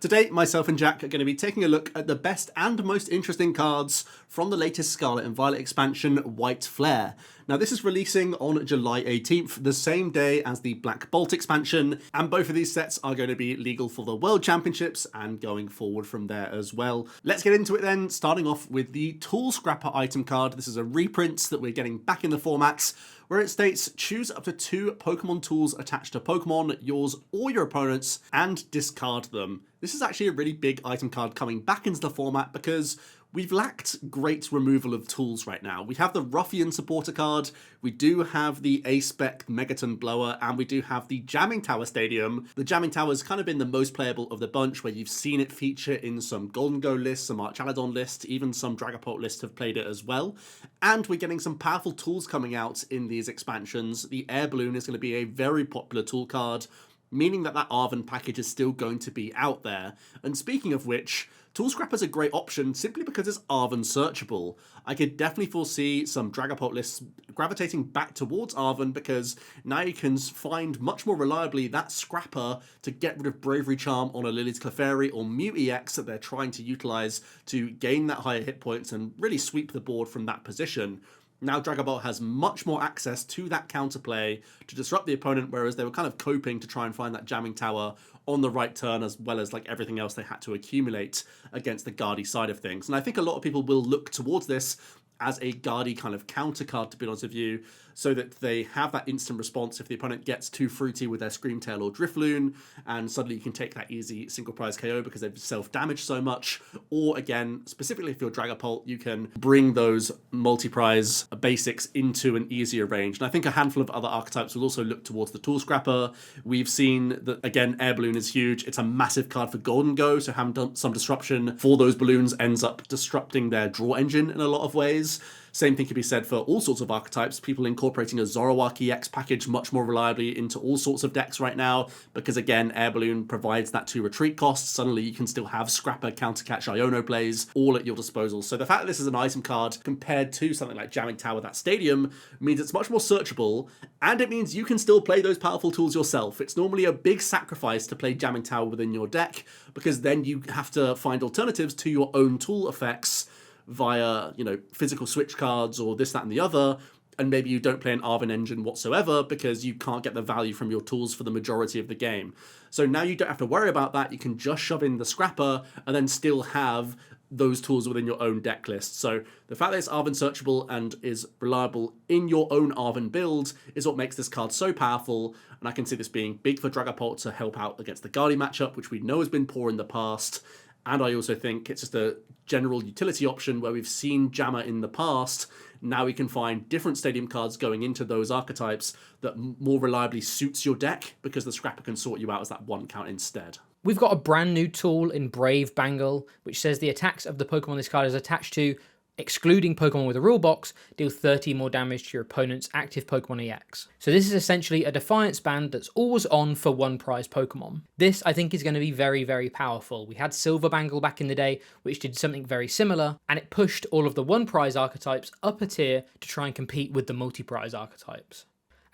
Today, myself and Jack are going to be taking a look at the best and most interesting cards from the latest Scarlet and Violet expansion, White Flare. Now, this is releasing on July 18th, the same day as the Black Bolt expansion, and both of these sets are going to be legal for the World Championships and going forward from there as well. Let's get into it then, starting off with the Tool Scrapper item card. This is a reprint that we're getting back in the formats, where it states, choose up to 2 Pokemon tools attached to Pokemon, yours or your opponent's, and discard them. This is actually a really big item card coming back into the format because we've lacked great removal of tools right now. We have the Ruffian supporter card, we do have the A-Spec Megaton Blower, and we do have the Jamming Tower Stadium. The Jamming Tower has kind of been the most playable of the bunch, where you've seen it feature in some Golden Go lists, some Archaludon lists, even some Dragapult lists have played it as well. And we're getting some powerful tools coming out in these expansions. The Air Balloon is going to be a very popular tool card, meaning that Arven package is still going to be out there. And speaking of which, Tool Scrapper's a great option simply because it's Arven searchable. I could definitely foresee some Dragapult lists gravitating back towards Arven because now you can find much more reliably that Scrapper to get rid of Bravery Charm on a Lily's Clefairy or Mew EX that they're trying to utilize to gain that higher hit points and really sweep the board from that position. Now Dragapult has much more access to that counterplay to disrupt the opponent, whereas they were kind of coping to try and find that Jamming Tower on the right turn, as well as like everything else they had to accumulate against the Guardy side of things. And I think a lot of people will look towards this as a Guardy kind of counter card, to be honest with you, so that they have that instant response if the opponent gets too fruity with their Screamtail or Drifloon, and suddenly you can take that easy single prize KO because they've self-damaged so much. Or again, specifically if you're Dragapult, you can bring those multi-prize basics into an easier range. And I think a handful of other archetypes will also look towards the Tool Scrapper. We've seen that, again, Air Balloon is huge. It's a massive card for Golden Go, so having some disruption for those balloons ends up disrupting their draw engine in a lot of ways. Same thing can be said for all sorts of archetypes, people incorporating a Zoroark EX package much more reliably into all sorts of decks right now, because again, Air Balloon provides that 2 retreat costs. Suddenly you can still have Scrapper, Countercatch, Iono plays all at your disposal. So the fact that this is an item card compared to something like Jamming Tower, that Stadium, means it's much more searchable, and it means you can still play those powerful tools yourself. It's normally a big sacrifice to play Jamming Tower within your deck, because then you have to find alternatives to your own tool effects via, physical switch cards or this, that, and the other, and maybe you don't play an Arven engine whatsoever because you can't get the value from your tools for the majority of the game. So now you don't have to worry about that. You can just shove in the Scrapper and then still have those tools within your own deck list. So the fact that it's Arven searchable and is reliable in your own Arven build is what makes this card so powerful, and I can see this being big for Dragapult to help out against the Guardy matchup, which we know has been poor in the past. And I also think it's just a general utility option where we've seen Jammer in the past. Now we can find different Stadium cards going into those archetypes that more reliably suits your deck, because the Scrapper can sort you out as that 1 count instead. We've got a brand new tool in Brave Bangle, which says the attacks of the Pokemon this card is attached to, excluding Pokemon with a rule box, deal 30 more damage to your opponent's active Pokemon EX. So this is essentially a Defiance band that's always on for 1 prize Pokemon. This, I think, is going to be very, very powerful. We had Silver Bangle back in the day, which did something very similar, and it pushed all of the 1 prize archetypes up a tier to try and compete with the multi-prize archetypes.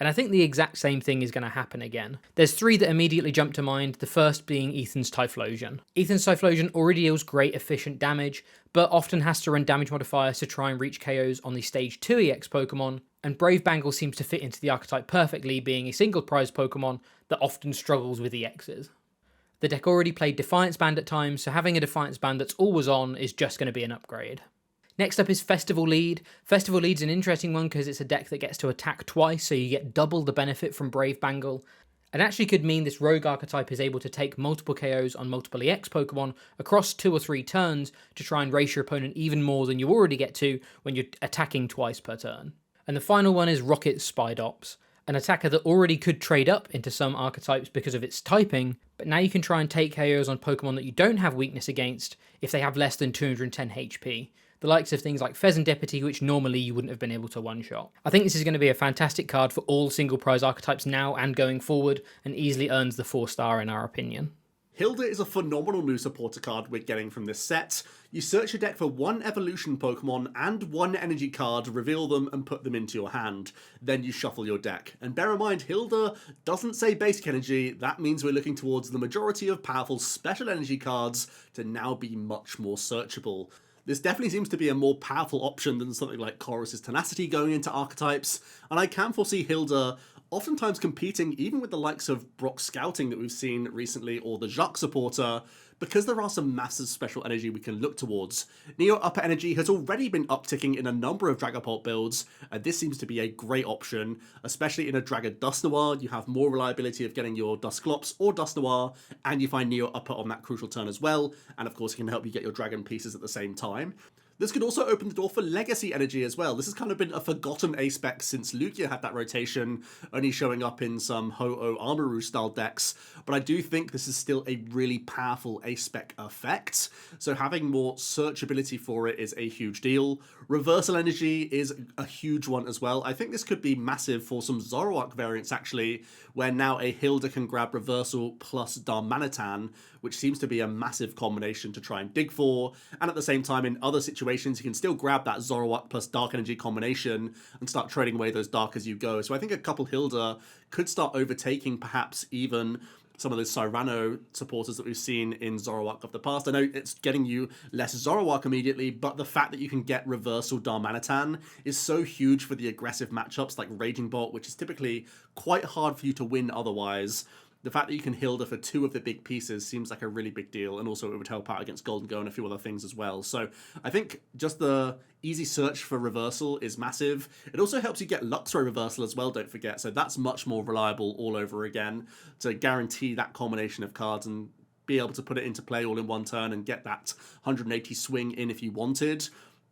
And I think the exact same thing is going to happen again. There's 3 that immediately jump to mind, the first being Ethan's Typhlosion. Ethan's Typhlosion already deals great efficient damage, but often has to run damage modifiers to try and reach KOs on the Stage 2 EX Pokemon, and Brave Bangle seems to fit into the archetype perfectly, being a single prize Pokemon that often struggles with EXs. The deck already played Defiance Band at times, so having a Defiance Band that's always on is just going to be an upgrade. Next up is Festival Lead. Festival Lead's an interesting one because it's a deck that gets to attack twice, so you get double the benefit from Brave Bangle. It actually could mean this rogue archetype is able to take multiple KOs on multiple EX Pokemon across 2 or 3 turns to try and race your opponent even more than you already get to when you're attacking twice per turn. And the final one is Rocket Spidops, an attacker that already could trade up into some archetypes because of its typing, but now you can try and take KOs on Pokemon that you don't have weakness against if they have less than 210 HP. The likes of things like Pheasantipity, which normally you wouldn't have been able to one-shot. I think this is going to be a fantastic card for all single prize archetypes now and going forward, and easily earns the 4-star in our opinion. Hilda is a phenomenal new supporter card we're getting from this set. You search your deck for one evolution Pokemon and one energy card, reveal them and put them into your hand. Then you shuffle your deck. And bear in mind, Hilda doesn't say basic energy. That means we're looking towards the majority of powerful special energy cards to now be much more searchable. This definitely seems to be a more powerful option than something like Chorus's Tenacity going into archetypes, and I can foresee Hilda oftentimes competing even with the likes of Brock Scouting that we've seen recently, or the Jacques supporter, because there are some massive special energy we can look towards. Neo Upper Energy has already been upticking in a number of Dragapult builds, and this seems to be a great option, especially in a Dragon Dusknoir. You have more reliability of getting your Dusclops or Dusknoir, and you find Neo Upper on that crucial turn as well, and of course it can help you get your Dragon pieces at the same time. This could also open the door for Legacy Energy as well. This has kind of been a forgotten A-spec since Lugia had that rotation, only showing up in some Ho-Oh Armarouge style decks, but I do think this is still a really powerful A-spec effect, so having more searchability for it is a huge deal. Reversal Energy is a huge one as well. I think this could be massive for some Zoroark variants actually, where now a Hilda can grab Reversal plus Darmanitan, which seems to be a massive combination to try and dig for, and at the same time in other situations you can still grab that Zoroark plus Dark Energy combination and start trading away those Dark as you go. So I think a couple Hilda could start overtaking perhaps even some of those Cyrano supporters that we've seen in Zoroark of the past. I know it's getting you less Zoroark immediately, but the fact that you can get Reversal Darmanitan is so huge for the aggressive matchups like Raging Bolt, which is typically quite hard for you to win otherwise. The fact that you can Hilda for two of the big pieces seems like a really big deal, and also it would help out against Golden Go and a few other things as well. So I think just the easy search for Reversal is massive. It also helps you get Luxray Reversal as well, don't forget, so that's much more reliable all over again to guarantee that combination of cards and be able to put it into play all in one turn and get that 180 swing in if you wanted.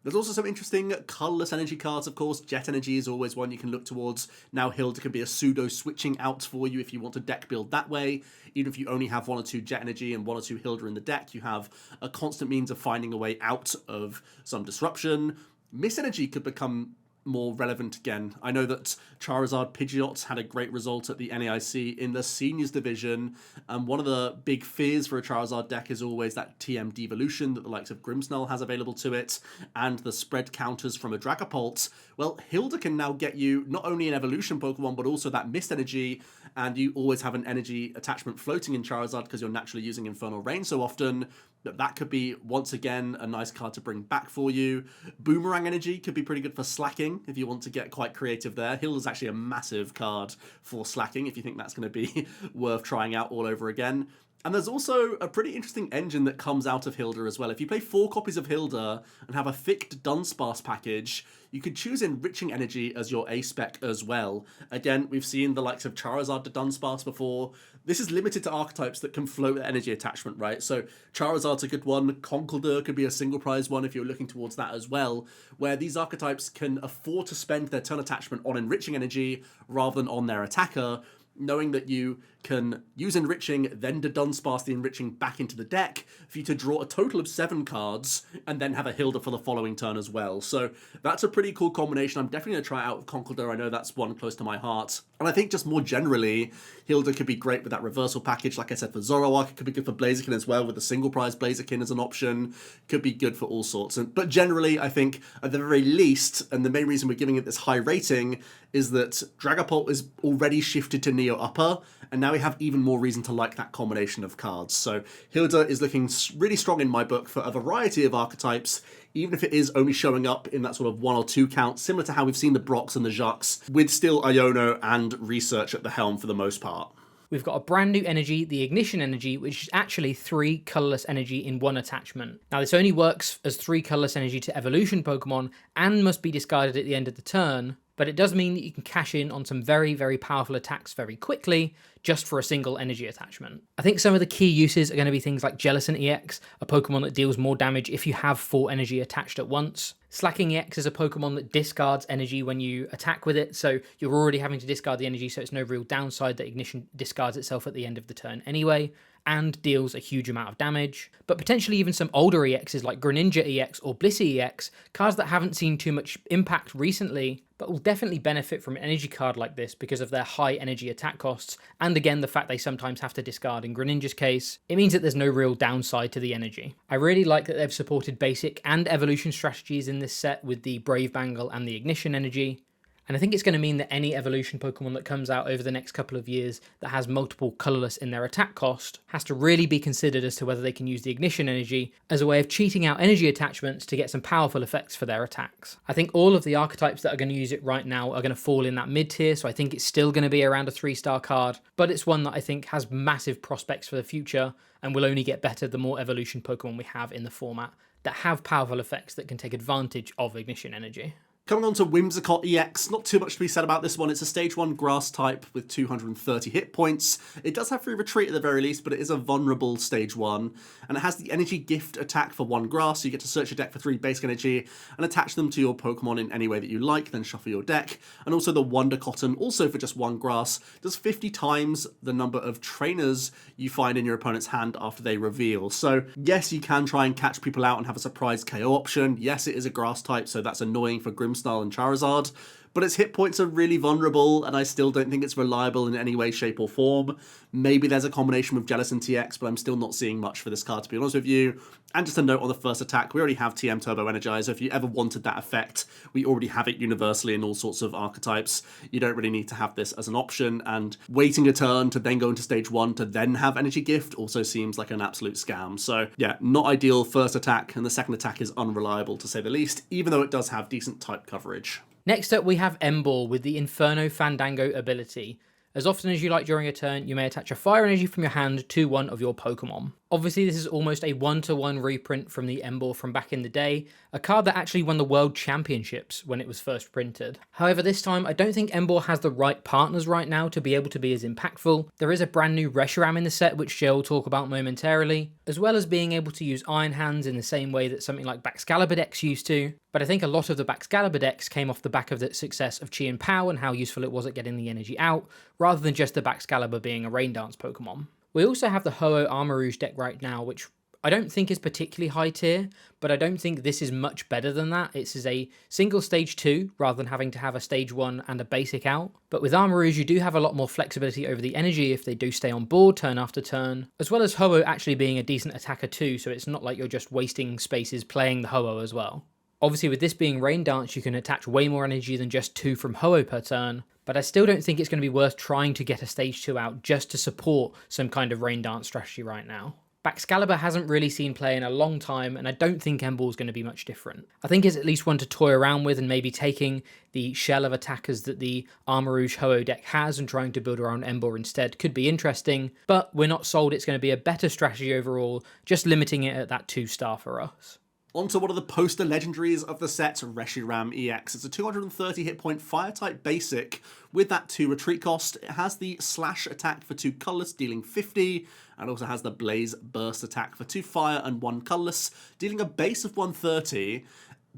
There's also some interesting colourless energy cards, of course. Jet Energy is always one you can look towards. Now Hilda can be a pseudo switching out for you if you want to deck build that way. Even if you only have one or two Jet Energy and one or two Hilda in the deck, you have a constant means of finding a way out of some disruption. Miss Energy could become more relevant again. I know that Charizard Pidgeot had a great result at the NAIC in the Seniors Division, and one of the big fears for a Charizard deck is always that TM devolution that the likes of Grimmsnarl has available to it, and the spread counters from a Dragapult. Well, Hilda can now get you not only an evolution Pokemon, but also that Mist Energy, and you always have an energy attachment floating in Charizard because you're naturally using Infernal Rain so often. That could be, once again, a nice card to bring back for you. Boomerang Energy could be pretty good for slacking if you want to get quite creative there. Hilda's actually a massive card for slacking if you think that's going to be worth trying out all over again. And there's also a pretty interesting engine that comes out of Hilda as well. If you play 4 copies of Hilda and have a thick Dunsparce package, you could choose Enriching Energy as your A-spec as well. Again, we've seen the likes of Charizard to Dunsparce before. This is limited to archetypes that can float energy attachment, right? So Charizard's a good one. Conkeldurr could be a single prize one if you're looking towards that as well, where these archetypes can afford to spend their turn attachment on Enriching Energy rather than on their attacker, knowing that you can use Enriching, then to Dunsparce the Enriching back into the deck for you to draw a total of 7 cards and then have a Hilda for the following turn as well. So that's a pretty cool combination. I'm definitely going to try out with Conkeldurr. I know that's one close to my heart. And I think just more generally, Hilda could be great with that reversal package. Like I said, for Zoroark, it could be good for Blaziken as well, with the single prize Blaziken as an option. Could be good for all sorts. But generally, I think at the very least, and the main reason we're giving it this high rating, is that Dragapult is already shifted to Neo Upper, and now we have even more reason to like that combination of cards. So Hilda is looking really strong in my book for a variety of archetypes, even if it is only showing up in that sort of 1 or 2 count, similar to how we've seen the Brocks and the Jacques, with still Iono and Research at the helm for the most part. We've got a brand new energy, the Ignition Energy, which is actually 3 colourless energy in 1 attachment. Now this only works as 3 colourless energy to evolution Pokemon and must be discarded at the end of the turn, but it does mean that you can cash in on some very, very powerful attacks very quickly, just for a single energy attachment. I think some of the key uses are going to be things like Jellicent EX, a Pokemon that deals more damage if you have 4 energy attached at once. Slacking EX is a Pokemon that discards energy when you attack with it, so you're already having to discard the energy, so it's no real downside that Ignition discards itself at the end of the turn anyway. and deals a huge amount of damage, but potentially even some older EXs like Greninja EX or Blissey EX, cards that haven't seen too much impact recently, but will definitely benefit from an energy card like this because of their high energy attack costs, and again the fact they sometimes have to discard in Greninja's case. It means that there's no real downside to the energy. I really like that they've supported basic and evolution strategies in this set with the Brave Bangle and the Ignition energy. And I think it's going to mean that any evolution Pokemon that comes out over the next couple of years that has multiple colourless in their attack cost has to really be considered as to whether they can use the Ignition energy as a way of cheating out energy attachments to get some powerful effects for their attacks. I think all of the archetypes that are going to use it right now are going to fall in that mid tier, so I think it's still going to be around a 3-star card, but it's one that I think has massive prospects for the future and will only get better the more evolution Pokemon we have in the format that have powerful effects that can take advantage of Ignition energy. Coming on to Whimsicott EX, not too much to be said about this one. It's a stage 1 grass type with 230 hit points. It does have free retreat at the very least, but it is a vulnerable stage 1. And it has the energy gift attack for 1 grass, so you get to search your deck for 3 basic energy and attach them to your Pokemon in any way that you like, then shuffle your deck. And also the Wonder Cotton, also for just 1 grass, does 50 times the number of trainers you find in your opponent's hand after they reveal. So yes, you can try and catch people out and have a surprise KO option. Yes, it is a grass type, so that's annoying for Grimmsnarl and Charizard, but its hit points are really vulnerable, and I still don't think it's reliable in any way, shape, or form. Maybe there's a combination with Jellicent TX, but I'm still not seeing much for this card, to be honest with you. And just a note on the first attack, we already have TM Turbo Energizer. If you ever wanted that effect, we already have it universally in all sorts of archetypes. You don't really need to have this as an option, and waiting a turn to then go into stage 1 to then have Energy Gift also seems like an absolute scam. So yeah, not ideal first attack, and the second attack is unreliable to say the least, even though it does have decent type coverage. Next up we have Emboar with the Inferno Fandango ability. As often as you like during a turn, you may attach a fire energy from your hand to one of your Pokemon. Obviously this is almost a 1-to-1 reprint from the Emboar from back in the day, a card that actually won the World Championships when it was first printed. However, this time I don't think Emboar has the right partners right now to be able to be as impactful. There is a brand new Reshiram in the set which Joe will talk about momentarily, as well as being able to use Iron Hands in the same way that something like Baxcalibur decks used to. But I think a lot of the Baxcalibur decks came off the back of the success of Chi and Pow and how useful it was at getting the energy out, rather than just the Baxcalibur being a Rain Dance Pokemon. We also have the Ho-Oh Armarouge deck right now, which I don't think is particularly high tier, but I don't think this is much better than that. It is a single stage 2 rather than having to have a stage 1 and a basic out. But with Armarouge you do have a lot more flexibility over the energy if they do stay on board turn after turn, as well as Ho-Oh actually being a decent attacker too, so it's not like you're just wasting spaces playing the Ho-Oh as well. Obviously with this being Rain Dance you can attach way more energy than just 2 from Ho-Oh per turn, but I still don't think it's going to be worth trying to get a stage 2 out just to support some kind of Rain Dance strategy right now. Baxcalibur hasn't really seen play in a long time, and I don't think Emboar is going to be much different. I think it's at least one to toy around with, and maybe taking the shell of attackers that the Armarouge Ho-Oh deck has and trying to build around Emboar instead could be interesting, but we're not sold it's going to be a better strategy overall, just limiting it at that 2-star for us. Onto one of the poster legendaries of the set, Reshiram EX. It's a 230 hit point fire type basic with that 2 retreat cost. It has the slash attack for 2 colourless, dealing 50, and also has the blaze burst attack for 2 fire and 1 colourless, dealing a base of 130.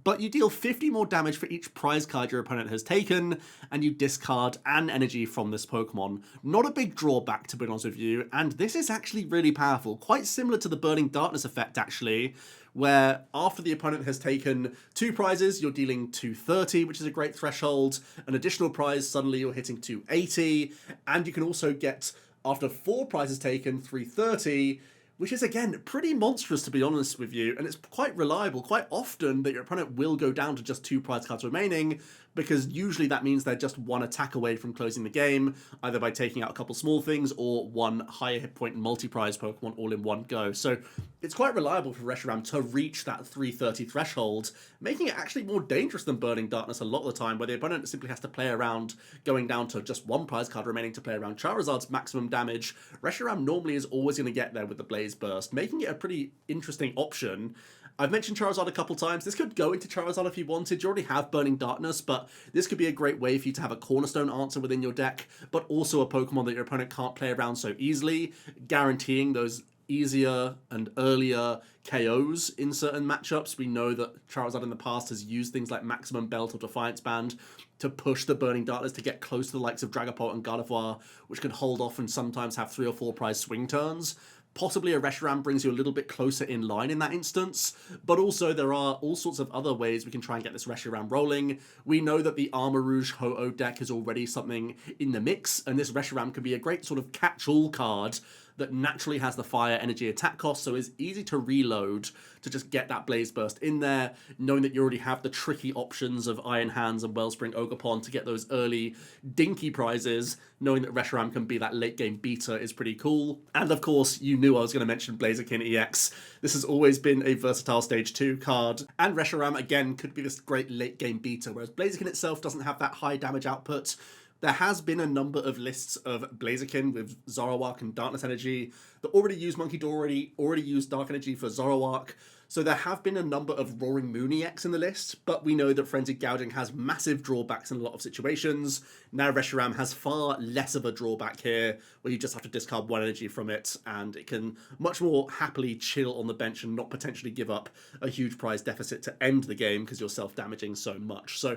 But you deal 50 more damage for each prize card your opponent has taken, and you discard an energy from this Pokemon. Not a big drawback, to be honest with you, and this is actually really powerful. Quite similar to the Burning Darkness effect, actually, where after the opponent has taken 2 prizes, you're dealing 230, which is a great threshold. An additional prize, suddenly you're hitting 280, and you can also get, after 4 prizes taken, 330, which is, again, pretty monstrous, to be honest with you, and it's quite reliable. Quite often that your opponent will go down to just 2 prize cards remaining, because usually that means they're just 1 attack away from closing the game, either by taking out a couple small things or 1 higher hit point multi-prize Pokemon all in one go. So it's quite reliable for Reshiram to reach that 330 threshold, making it actually more dangerous than Burning Darkness a lot of the time, where the opponent simply has to play around going down to just 1 prize card remaining to play around Charizard's maximum damage. Reshiram normally is always going to get there with the Blaze Burst, making it a pretty interesting option. I've mentioned Charizard a couple times. This could go into Charizard if you wanted. You already have Burning Darkness, but this could be a great way for you to have a cornerstone answer within your deck, but also a Pokemon that your opponent can't play around so easily, guaranteeing those easier and earlier KOs in certain matchups. We know that Charizard in the past has used things like Maximum Belt or Defiance Band to push the Burning Darkness to get close to the likes of Dragapult and Gardevoir, which can hold off and sometimes have 3 or 4 prize swing turns. Possibly a Reshiram brings you a little bit closer in line in that instance, but also there are all sorts of other ways we can try and get this Reshiram rolling. We know that the Armarouge Ho-Oh deck is already something in the mix, and this Reshiram could be a great sort of catch-all card that naturally has the fire energy attack cost, so is easy to reload to just get that Blaze Burst in there, knowing that you already have the tricky options of Iron Hands and Wellspring Ogerpon to get those early dinky prizes. Knowing that Reshiram can be that late game beater is pretty cool. And of course, you knew I was going to mention Blaziken EX. This has always been a versatile stage 2 card, and Reshiram again could be this great late game beater, whereas Blaziken itself doesn't have that high damage output. There has been a number of lists of Blaziken with Zoroark and Darkness Energy that already use Munkidori, already use Dark Energy for Zoroark. So there have been a number of Roaring Moon EX in the list, but we know that Frenzied Gouging has massive drawbacks in a lot of situations. Now Reshiram has far less of a drawback here, where you just have to discard 1 energy from it, and it can much more happily chill on the bench and not potentially give up a huge prize deficit to end the game because you're self-damaging so much. So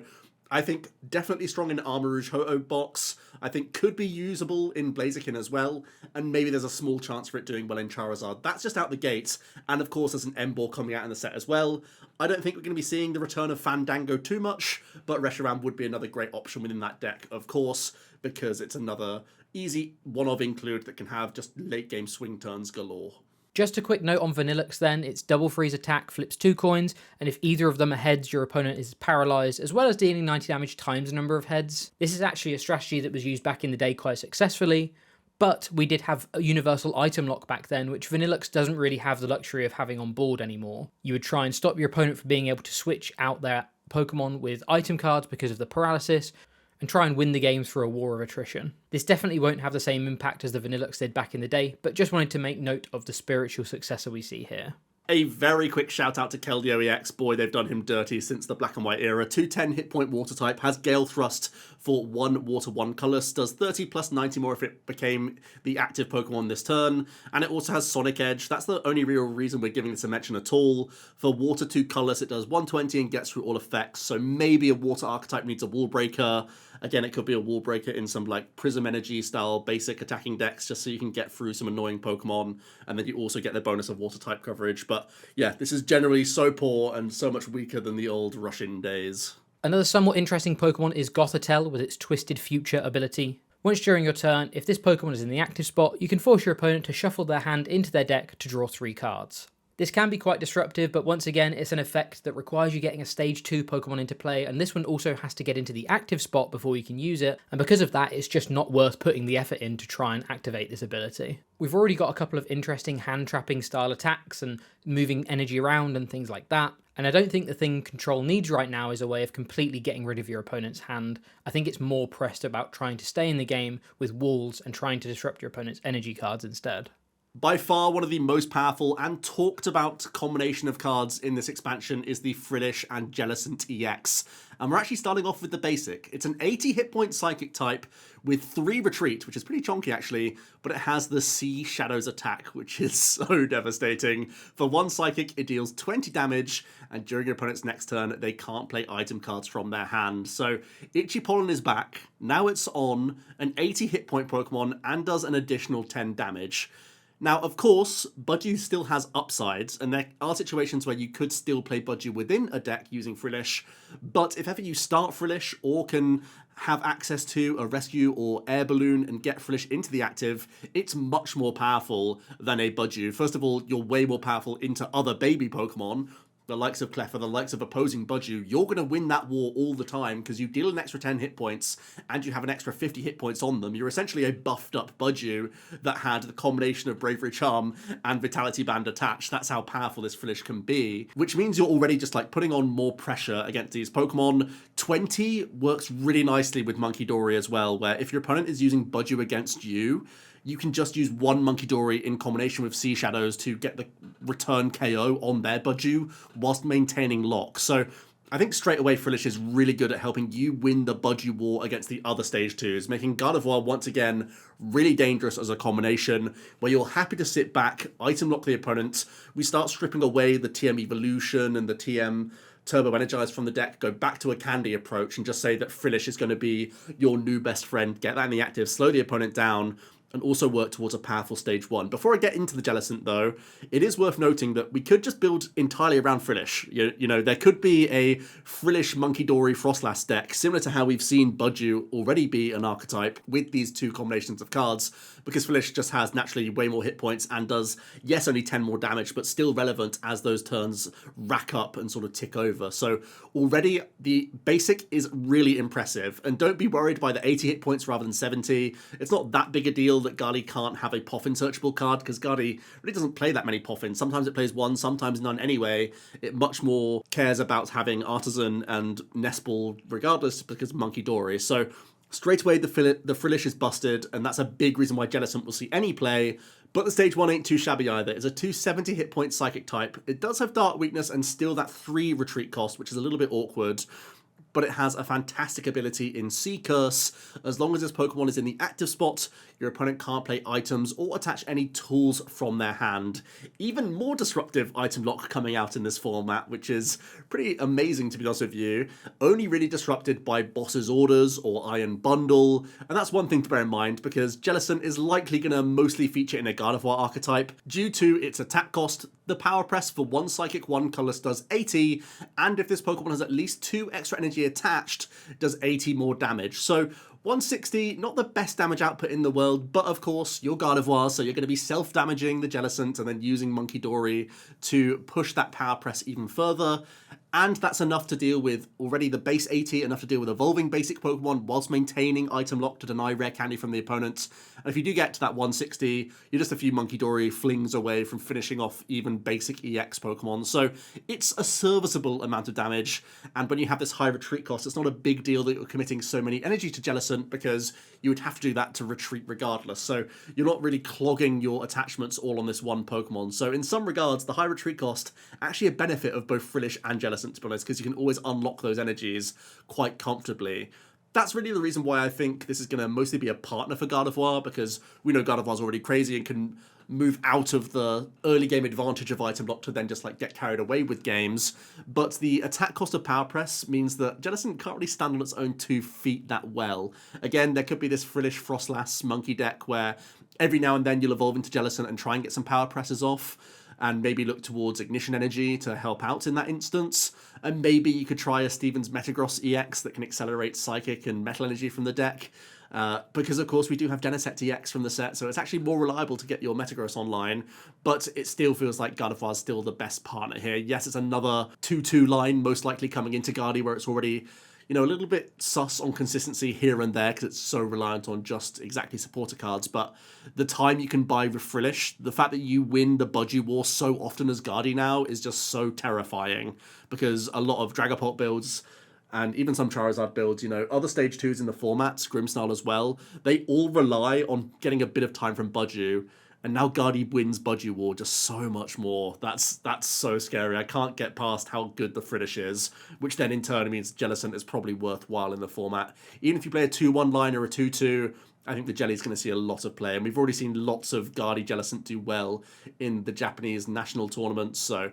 I think definitely strong in Armarouge Ho-Oh box. I think could be usable in Blaziken as well, and maybe there's a small chance for it doing well in Charizard. That's just out the gate, and of course there's an Emboar coming out in the set as well. I don't think we're going to be seeing the return of Fandango too much, but Reshiram would be another great option within that deck, of course, because it's another easy one-of include that can have just late game swing turns galore. Just a quick note on Vanilluxe then, it's double freeze attack, flips 2 coins, and if either of them are heads, your opponent is paralysed, as well as dealing 90 damage times the number of heads. This is actually a strategy that was used back in the day quite successfully, but we did have a universal item lock back then, which Vanilluxe doesn't really have the luxury of having on board anymore. You would try and stop your opponent from being able to switch out their Pokemon with item cards because of the paralysis, and try and win the games through a war of attrition. This definitely won't have the same impact as the Vanilluxe did back in the day, but just wanted to make note of the spiritual successor we see here. A very quick shout out to Keldeo EX. Boy, they've done him dirty since the black and white era. 210 hit point water type, has Gale Thrust for 1 water 1 colorless, does 30 plus 90 more if it became the active Pokemon this turn, and it also has Sonic Edge. That's the only real reason we're giving this a mention at all. For water 2 colorless, it does 120 and gets through all effects, so maybe a water archetype needs a Wall Breaker. Again, it could be a Wall Breaker in some like Prism Energy style basic attacking decks, just so you can get through some annoying Pokemon, and then you also get the bonus of water type coverage. But yeah, this is generally so poor and so much weaker than the old Russian days. Another somewhat interesting Pokemon is Gothitelle with its Twisted Future ability. Once during your turn, if this Pokemon is in the active spot, you can force your opponent to shuffle their hand into their deck to draw 3 cards. This can be quite disruptive, but once again, it's an effect that requires you getting a stage 2 Pokemon into play, and this one also has to get into the active spot before you can use it, and because of that, it's just not worth putting the effort in to try and activate this ability. We've already got a couple of interesting hand-trapping style attacks and moving energy around and things like that, and I don't think the thing Control needs right now is a way of completely getting rid of your opponent's hand. I think it's more pressed about trying to stay in the game with walls and trying to disrupt your opponent's energy cards instead. By far, one of the most powerful and talked about combination of cards in this expansion is the Frillish and Jellicent EX. And we're actually starting off with the basic. It's an 80 hit point psychic type with 3 retreat, which is pretty chonky actually, but it has the Sea Shadows attack, which is so devastating. For 1 psychic, it deals 20 damage, and during your opponent's next turn, they can't play item cards from their hand. So Itchy Pollen is back. Now it's on an 80 hit point Pokemon and does an additional 10 damage. Now, of course, Budgie still has upsides, and there are situations where you could still play Budgie within a deck using Frillish, but if ever you start Frillish or can have access to a Rescue or Air Balloon and get Frillish into the active, it's much more powerful than a Budgie. First of all, you're way more powerful into other baby Pokemon, the likes of Cleffa, the likes of opposing Budgie. You're going to win that war all the time because you deal an extra 10 hit points and you have an extra 50 hit points on them. You're essentially a buffed up Budgie that had the combination of Bravery Charm and Vitality Band attached. That's how powerful this Frillish can be, which means you're already just like putting on more pressure against these Pokemon. 20 works really nicely with Munkidori as well, where if your opponent is using Budgie against you, you can just use 1 Munkidori in combination with Sea Shadows to get the return KO on their Budgie whilst maintaining lock. So I think straight away Frillish is really good at helping you win the Budgie war against the other stage 2s, making Gardevoir once again really dangerous as a combination where you're happy to sit back, item lock the opponent. We start stripping away the TM Evolution and the TM Turbo Energize from the deck, go back to a Candy approach and just say that Frillish is going to be your new best friend. Get that in the active, slow the opponent down, and also work towards a powerful stage 1. Before I get into the Jellicent though, it is worth noting that we could just build entirely around Frillish. You know, there could be a Frillish Munkidori Frostlass deck, similar to how we've seen Budju already be an archetype with these two combinations of cards, because Frillish just has naturally way more hit points and does, yes, only 10 more damage, but still relevant as those turns rack up and sort of tick over. So already the basic is really impressive, and don't be worried by the 80 hit points rather than 70. It's not that big a deal that Guardy can't have a Poffin searchable card, because Guardy really doesn't play that many Poffins. Sometimes it plays one, sometimes none anyway. It much more cares about having Artisan and Nest Ball regardless, because of Munkidori. So straight away the Frillish is busted, and that's a big reason why Jellicent will see any play. But the stage 1 ain't too shabby either. It's a 270 hit point psychic type. It does have Dark Weakness and still that 3 retreat cost, which is a little bit awkward. But it has a fantastic ability in Sea Curse. As long as this Pokemon is in the active spot, your opponent can't play items or attach any tools from their hand. Even more disruptive item lock coming out in this format, which is pretty amazing to be honest with you. Only really disrupted by Boss's Orders or Iron Bundle. And that's one thing to bear in mind, because Jellicent is likely going to mostly feature in a Gardevoir archetype due to its attack cost. The Power Press for 1 Psychic, 1 Colorless does 80, and if this Pokemon has at least 2 extra energy attached, does 80 more damage. So 160, not the best damage output in the world, but of course, you're Gardevoir, so you're going to be self-damaging the Jellicent and then using Munkidori to push that Power Press even further. And that's enough to deal with already the base 80, enough to deal with evolving basic Pokemon whilst maintaining item lock to deny rare candy from the opponent. And if you do get to that 160, you're just a few Munkidori flings away from finishing off even basic EX Pokemon. So it's a serviceable amount of damage. And when you have this high retreat cost, it's not a big deal that you're committing so many energy to Jellicent, because you would have to do that to retreat regardless. So you're not really clogging your attachments all on this one Pokemon. So in some regards, the high retreat cost actually a benefit of both Frillish and Jellicent, to be honest, because you can always unlock those energies quite comfortably. That's really the reason why I think this is going to mostly be a partner for Gardevoir, because we know Gardevoir's already crazy and can move out of the early game advantage of item lock to then just like get carried away with games. But the attack cost of Power Press means that Jellicent can't really stand on its own 2 feet that well. Again, there could be this Frillish Frostlass monkey deck where every now and then you'll evolve into Jellicent and try and get some Power Presses off, and maybe look towards Ignition Energy to help out in that instance. And maybe you could try a Stevens Metagross EX that can accelerate Psychic and Metal Energy from the deck. Because, of course, we do have Genesect EX from the set, so it's actually more reliable to get your Metagross online, but it still feels like Gardevoir is still the best partner here. Yes, it's another 2-2 line, most likely coming into Guardy, where it's already, you know, a little bit sus on consistency here and there, because it's so reliant on just exactly supporter cards, but the time you can buy with Frillish, the fact that you win the Budgie War so often as Guardy now is just so terrifying, because a lot of Dragapult builds, and even some Charizard builds, you know, other stage 2s in the format, Grimmsnarl as well, they all rely on getting a bit of time from Budgie, and now Guardy wins Budgie War just so much more. That's so scary. I can't get past how good the Frillish is, which then in turn means Jellicent is probably worthwhile in the format. Even if you play a 2-1 line or a 2-2, I think the Jelly's going to see a lot of play, and we've already seen lots of Guardy Jellicent do well in the Japanese national tournaments, so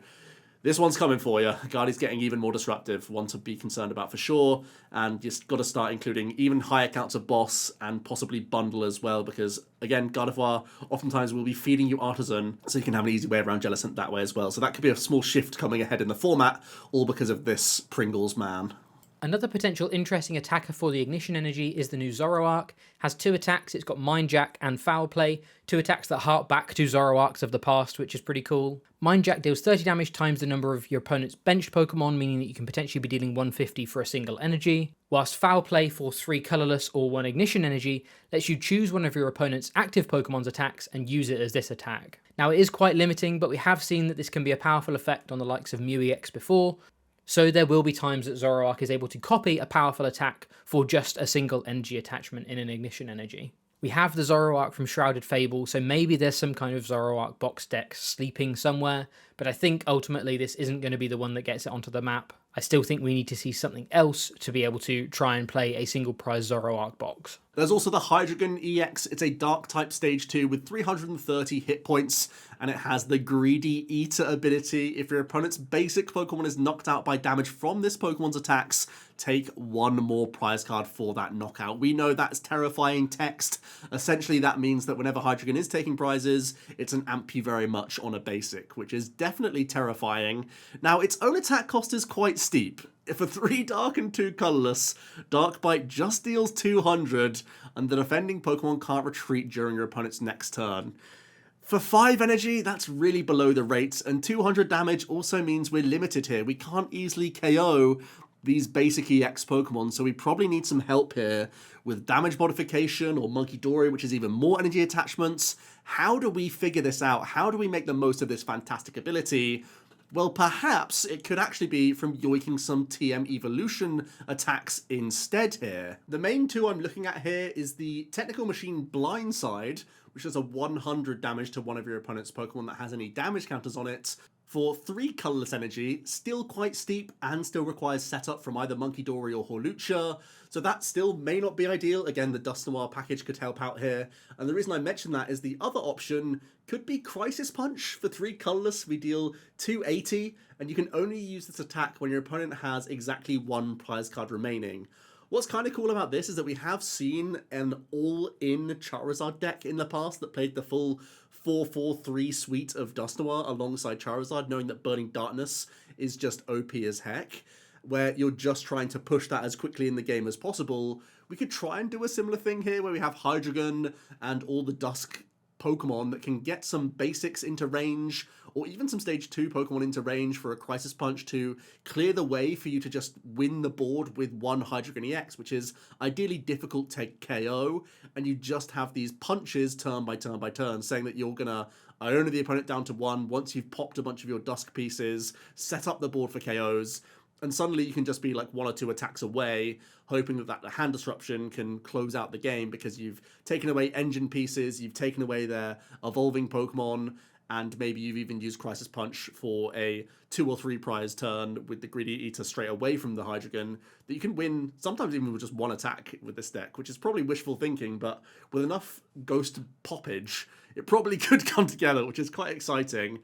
this one's coming for you. Guardy's getting even more disruptive, one to be concerned about for sure, and you've got to start including even higher counts of Boss and possibly Bundle as well, because, again, Gardevoir oftentimes will be feeding you Artisan, so you can have an easy way around Jellicent that way as well. So that could be a small shift coming ahead in the format, all because of this Pringles man. Another potential interesting attacker for the Ignition Energy is the new Zoroark. Has 2 attacks, it's got Mind Jack and Foul Play, 2 attacks that hark back to Zoroarks of the past, which is pretty cool. Mind Jack deals 30 damage times the number of your opponent's benched Pokemon, meaning that you can potentially be dealing 150 for a single energy, whilst Foul Play for 3 colourless or 1 Ignition Energy lets you choose one of your opponent's active Pokemon's attacks and use it as this attack. Now it is quite limiting, but we have seen that this can be a powerful effect on the likes of Mew EX before, so there will be times that Zoroark is able to copy a powerful attack for just a single energy attachment in an Ignition Energy. We have the Zoroark from Shrouded Fable, so maybe there's some kind of Zoroark box deck sleeping somewhere, but I think ultimately this isn't going to be the one that gets it onto the map. I still think we need to see something else to be able to try and play a single prize Zoroark box. There's also the Hydreigon EX. It's a Dark type stage 2 with 330 hit points, and it has the Greedy Eater ability. If your opponent's basic Pokemon is knocked out by damage from this Pokemon's attacks, take one more prize card for that knockout. We know that's terrifying text. Essentially, that means that whenever Hydreigon is taking prizes, it's an amp you very much on a basic, which is definitely terrifying. Now, its own attack cost is quite steep. For 3 dark and 2 colorless, Dark Bite just deals 200, and the defending Pokemon can't retreat during your opponent's next turn. For 5 energy, that's really below the rate, and 200 damage also means we're limited here. We can't easily KO these basic EX Pokemon, so we probably need some help here with damage modification or Munkidori, which is even more energy attachments. How do we figure this out? How do we make the most of this fantastic ability? Well, perhaps it could actually be from yoiking some TM evolution attacks instead here. The main 2 I'm looking at here is the Technical Machine Blindside, which does a 100 damage to one of your opponent's Pokemon that has any damage counters on it. For 3 colorless energy, still quite steep and still requires setup from either Munkidori or Hawlucha, so that still may not be ideal. Again, the Dusknoir package could help out here. And the reason I mention that is the other option could be Crisis Punch. For 3 colorless, we deal 280, and you can only use this attack when your opponent has exactly 1 prize card remaining. What's kind of cool about this is that we have seen an all-in Charizard deck in the past that played the full 4-4-3 suite of Dusknoir alongside Charizard, knowing that Burning Darkness is just OP as heck, where you're just trying to push that as quickly in the game as possible. We could try and do a similar thing here where we have Hydreigon and all the Dusk Pokemon that can get some basics into range, or even some stage 2 Pokemon into range for a Crisis Punch to clear the way for you to just win the board with 1 Hydreigon EX, which is ideally difficult to KO, and you just have these punches turn by turn by turn, saying that you're gonna Iona the opponent down to 1 once you've popped a bunch of your Dusk pieces, set up the board for KOs, and suddenly you can just be like 1 or 2 attacks away, hoping that the hand disruption can close out the game because you've taken away engine pieces, you've taken away their evolving Pokemon, and maybe you've even used Crisis Punch for a 2 or 3 prize turn with the Greedy Eater straight away from the Hydreigon, that you can win sometimes even with just 1 attack with this deck, which is probably wishful thinking, but with enough Ghost Poppage, it probably could come together, which is quite exciting.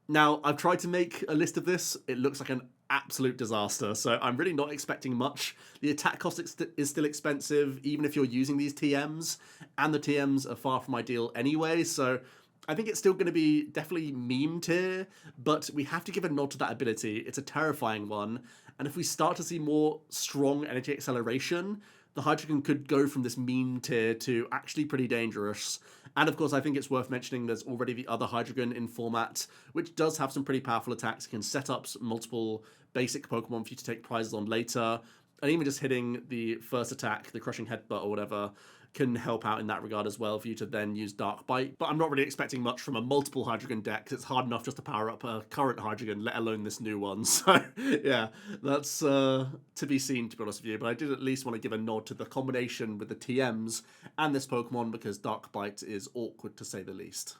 Now, I've tried to make a list of this. It looks like an absolute disaster, so I'm really not expecting much. The attack cost is still expensive, even if you're using these TMs, and the TMs are far from ideal anyway, so I think it's still going to be definitely meme tier, but we have to give a nod to that ability. It's a terrifying one, and if we start to see more strong energy acceleration, the Hydreigon could go from this meme tier to actually pretty dangerous. And of course, I think it's worth mentioning there's already the other Hydreigon in format, which does have some pretty powerful attacks. It can set up multiple basic Pokemon for you to take prizes on later. And even just hitting the first attack, the Crushing Headbutt or whatever, can help out in that regard as well for you to then use Dark Bite. But I'm not really expecting much from a multiple Hydreigon deck, because it's hard enough just to power up a current Hydreigon, let alone this new one. So yeah, that's to be seen, to be honest with you. But I did at least want to give a nod to the combination with the TMs and this Pokemon, because Dark Bite is awkward to say the least.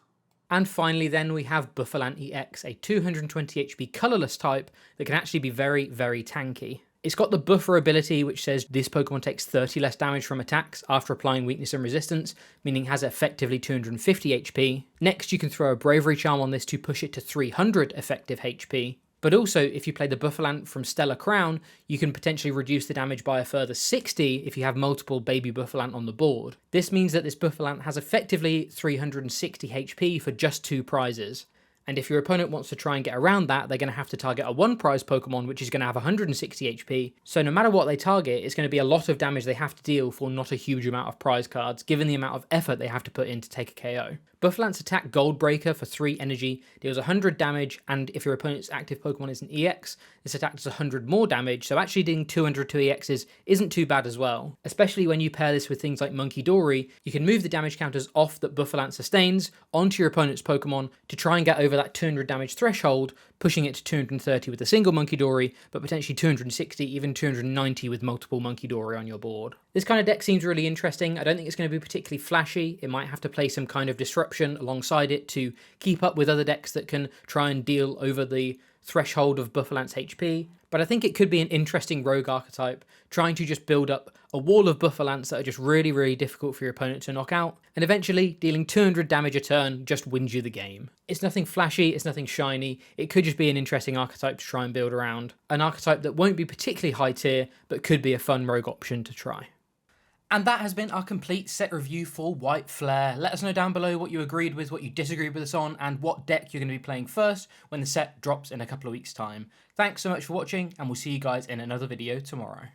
And finally then we have Bouffalant EX, a 220 HP colourless type that can actually be very, very tanky. It's got the buffer ability, which says this Pokemon takes 30 less damage from attacks after applying weakness and resistance, meaning it has effectively 250 HP. Next, you can throw a Bravery Charm on this to push it to 300 effective HP. But also, if you play the Bouffalant from Stellar Crown, you can potentially reduce the damage by a further 60 if you have multiple baby Bouffalant on the board. This means that this Bouffalant has effectively 360 HP for just 2 prizes. And if your opponent wants to try and get around that, they're going to have to target a 1 prize Pokemon, which is going to have 160 HP. So no matter what they target, it's going to be a lot of damage they have to deal for not a huge amount of prize cards, given the amount of effort they have to put in to take a KO. Buffalant's attack Goldbreaker for 3 energy deals 100 damage, and if your opponent's active Pokemon is an EX, this attack does 100 more damage, so actually doing 200 to EXs isn't too bad as well. Especially when you pair this with things like Munkidori, you can move the damage counters off that Bouffalant sustains onto your opponent's Pokemon to try and get over that 200 damage threshold, pushing it to 230 with a single Munkidori, but potentially 260, even 290 with multiple Munkidori on your board. This kind of deck seems really interesting. I don't think it's going to be particularly flashy. It might have to play some kind of disruption alongside it to keep up with other decks that can try and deal over the threshold of Bouffalant's HP, but I think it could be an interesting rogue archetype, trying to just build up a wall of Bouffalants that are just really, really difficult for your opponent to knock out, and eventually dealing 200 damage a turn just wins you the game. It's nothing flashy, it's nothing shiny, it could just be an interesting archetype to try and build around. An archetype that won't be particularly high tier, but could be a fun rogue option to try. And that has been our complete set review for White Flare. Let us know down below what you agreed with, what you disagreed with us on, and what deck you're going to be playing first when the set drops in a couple of weeks' time. Thanks so much for watching, and we'll see you guys in another video tomorrow.